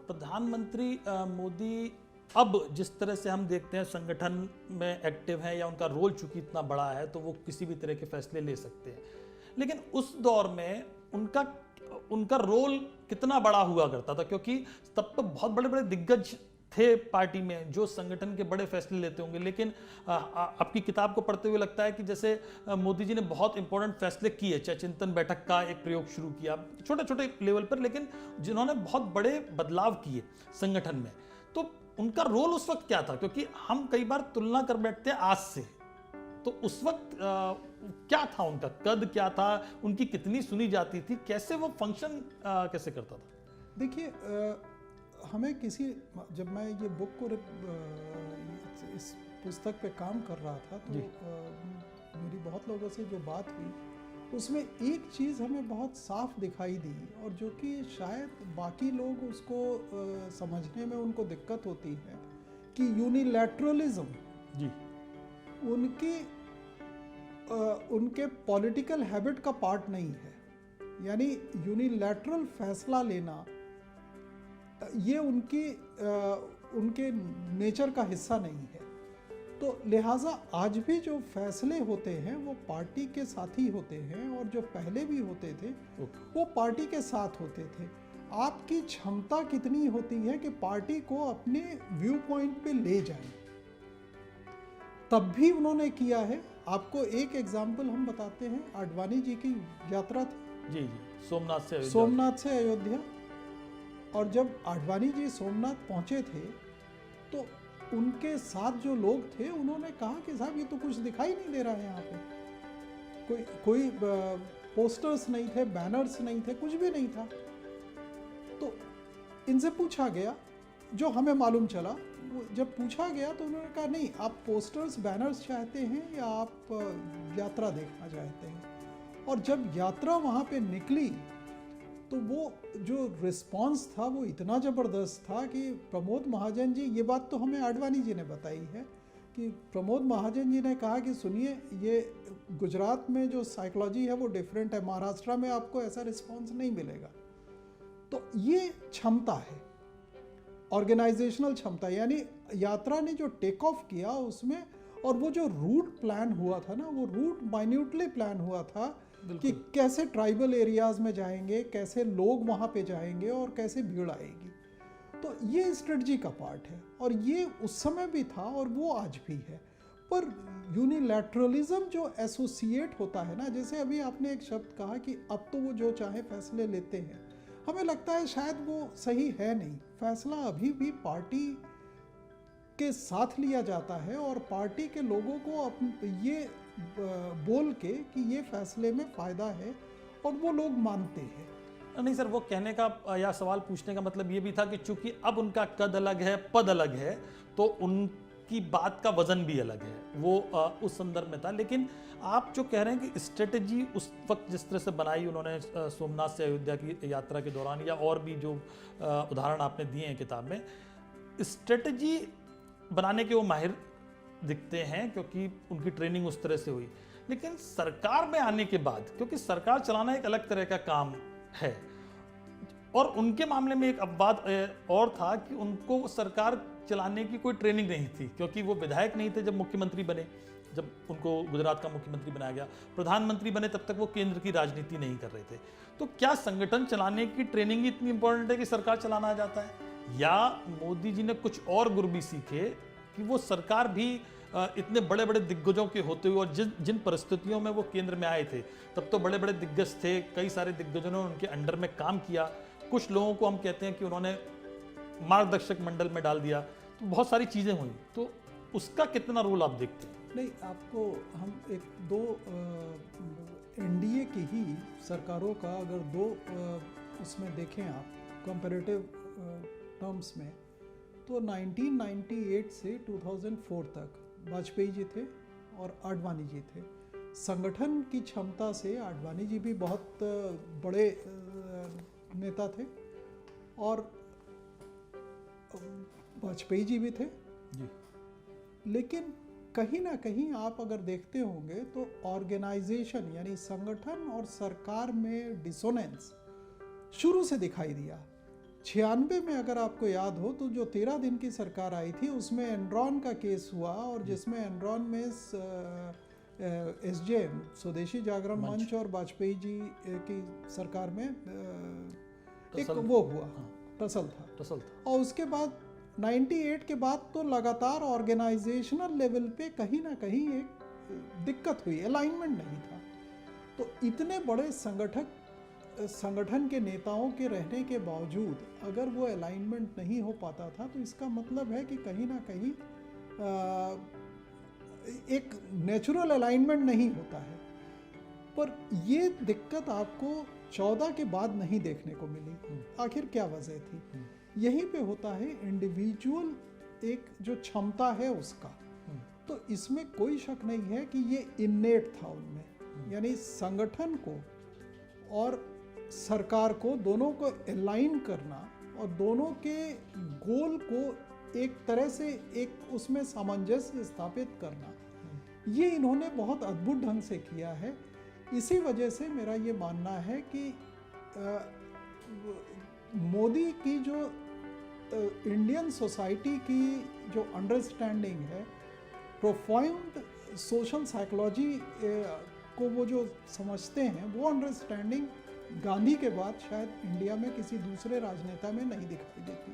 प्रधानमंत्री मोदी अब जिस तरह से हम देखते हैं संगठन में एक्टिव हैं या उनका रोल चूंकि इतना बड़ा है तो वो किसी भी तरह के फैसले ले सकते हैं, लेकिन उस दौर में उनका रोल कितना बड़ा हुआ करता था, क्योंकि तब तो बहुत बड़े बड़े दिग्गज थे पार्टी में जो संगठन के बड़े फैसले लेते होंगे। लेकिन आपकी किताब को पढ़ते हुए लगता है कि जैसे मोदी जी ने बहुत इंपॉर्टेंट फैसले किए, चाहे चिंतन बैठक का एक प्रयोग शुरू किया छोटे छोटे लेवल पर, लेकिन जिन्होंने बहुत बड़े बदलाव किए संगठन में, तो उनका रोल उस वक्त क्या था? क्योंकि हम कई बार तुलना कर बैठते हैं आज से, तो उस वक्त क्या था, उनका कद क्या था, उनकी कितनी सुनी जाती थी, कैसे वो फंक्शन कैसे करता था? देखिए, हमें जब मैं ये बुक को इस पुस्तक पे काम कर रहा था तो मेरी बहुत लोगों से जो बात हुई उसमें एक चीज़ हमें बहुत साफ दिखाई दी, और जो कि शायद बाकी लोग उसको समझने में उनको दिक्कत होती है, कि यूनिलैटरलिज्म जी उनके पॉलिटिकल हैबिट का पार्ट नहीं है। यानी यूनिलैटरल फैसला लेना ये उनके नेचर का हिस्सा नहीं है। तो लिहाजा आज भी जो फैसले होते हैं वो पार्टी के साथ ही होते हैं, और जो पहले भी होते थे वो पार्टी के साथ होते थे। आपकी क्षमता कितनी होती है कि पार्टी को अपने व्यू पॉइंट पे ले जाए, तब भी उन्होंने किया है। आपको एक एग्जाम्पल हम बताते हैं, आडवाणी जी की यात्रा थी जी सोमनाथ से अयोध्या, और जब आडवाणी जी सोमनाथ पहुंचे थे तो उनके साथ जो लोग थे उन्होंने कहा कि साहब ये तो कुछ दिखाई नहीं दे रहा है, यहाँ पे कोई पोस्टर्स नहीं थे, बैनर्स नहीं थे, कुछ भी नहीं था। तो इनसे पूछा गया, जो हमें मालूम चला, जब पूछा गया तो उन्होंने कहा नहीं, आप पोस्टर्स बैनर्स चाहते हैं या आप यात्रा देखना चाहते हैं। और जब यात्रा वहाँ पे निकली तो वो जो रिस्पांस था वो इतना ज़बरदस्त था कि प्रमोद महाजन जी, ये बात तो हमें आडवाणी जी ने बताई है, कि प्रमोद महाजन जी ने कहा कि सुनिए, ये गुजरात में जो साइकोलॉजी है वो डिफरेंट है, महाराष्ट्र में आपको ऐसा रिस्पांस नहीं मिलेगा। तो ये क्षमता है, ऑर्गेनाइजेशनल क्षमता। यानी यात्रा ने जो टेक ऑफ किया उसमें, और वो जो रूट प्लान हुआ था ना, वो रूट माइन्यूटली प्लान हुआ था कि कैसे ट्राइबल एरियाज में जाएंगे, कैसे लोग वहाँ पे जाएंगे और कैसे भीड़ आएगी। तो ये स्ट्रेटजी का पार्ट है, और ये उस समय भी था और वो आज भी है। पर यूनिलैटरलिज्म जो एसोसिएट होता है ना, जैसे अभी आपने एक शब्द कहा कि अब तो वो जो चाहे फैसले लेते हैं, हमें लगता है शायद वो सही है नहीं। फैसला अभी भी पार्टी के साथ लिया जाता है, और पार्टी के लोगों को ये बोल के कि ये फैसले में फ़ायदा है, और वो लोग मानते हैं। नहीं सर, वो कहने का या सवाल पूछने का मतलब ये भी था कि चूंकि अब उनका कद अलग है, पद अलग है, तो उनकी बात का वजन भी अलग है, वो उस संदर्भ में था। लेकिन आप जो कह रहे हैं कि स्ट्रेटजी उस वक्त जिस तरह से बनाई उन्होंने सोमनाथ से अयोध्या की यात्रा के दौरान, या और भी जो उदाहरण आपने दिए हैं किताब में, स्ट्रेटजी बनाने के वो माहिर दिखते हैं क्योंकि उनकी ट्रेनिंग उस तरह से हुई। लेकिन सरकार में आने के बाद, क्योंकि सरकार चलाना एक अलग तरह का काम है, और उनके मामले में एक अपवाद और था कि उनको सरकार चलाने की कोई ट्रेनिंग नहीं थी, क्योंकि वो विधायक नहीं थे जब मुख्यमंत्री बने। जब उनको गुजरात का मुख्यमंत्री बनाया गया, प्रधानमंत्री बने, तब तक वो केंद्र की राजनीति नहीं कर रहे थे। तो क्या संगठन चलाने की ट्रेनिंग ही इतनी इंपॉर्टेंट है कि सरकार चलाना आ जाता है, या मोदी जी ने कुछ और गुर भी सीखे कि वो सरकार भी इतने बड़े बड़े दिग्गजों के होते हुए, और जिन परिस्थितियों में वो केंद्र में आए थे तब तो बड़े बड़े दिग्गज थे, कई सारे दिग्गजों ने उनके अंडर में काम किया, कुछ लोगों को हम कहते हैं कि उन्होंने मार्गदर्शक मंडल में डाल दिया, तो बहुत सारी चीज़ें हुई। तो उसका कितना रोल आप देखते हैं? नहीं, आपको हम दो एनडीए की ही सरकारों का अगर दो उसमें देखें आप कंपैरेटिव टर्म्स में, तो 1998 से 2004 तक वाजपेयी जी थे और आडवाणी जी थे। संगठन की क्षमता से आडवाणी जी भी बहुत बड़े नेता थे, और वाजपेयी जी भी थे जी। लेकिन कहीं ना कहीं आप अगर देखते होंगे तो ऑर्गेनाइजेशन यानी संगठन और सरकार में डिसोनेंस शुरू से दिखाई दिया। 96 में अगर आपको याद हो तो जो 13 दिन की सरकार आई थी उसमें एनरॉन का केस हुआ, और जिसमें एनरॉन में एसजेएम स्वदेशी जागरण मंच और वाजपेयी जी की सरकार में एक वो हुआ, टसल था। और उसके बाद 98 के बाद तो लगातार ऑर्गेनाइजेशनल लेवल पे कहीं ना कहीं एक दिक्कत हुई, अलाइनमेंट नहीं था। तो इतने बड़े संगठन के नेताओं के रहने के बावजूद अगर वो अलाइनमेंट नहीं हो पाता था तो इसका मतलब है कि कहीं ना कहीं एक नेचुरल अलाइनमेंट नहीं होता है। पर ये दिक्कत आपको 14 के बाद नहीं देखने को मिली। आखिर क्या वजह थी? यहीं पे होता है इंडिविजुअल एक जो क्षमता है उसका। तो इसमें कोई शक नहीं है कि ये इन्नेट था उनमें, यानी संगठन को और सरकार को दोनों को अलाइन करना और दोनों के गोल को एक तरह से एक उसमें सामंजस्य स्थापित करना, ये इन्होंने बहुत अद्भुत ढंग से किया है। इसी वजह से मेरा ये मानना है कि मोदी की जो इंडियन सोसाइटी की जो अंडरस्टैंडिंग है, प्रोफाउंड सोशल साइकोलॉजी को वो जो समझते हैं, वो अंडरस्टैंडिंग गांधी के बाद शायद इंडिया में किसी दूसरे राजनेता में नहीं दिखाई देती।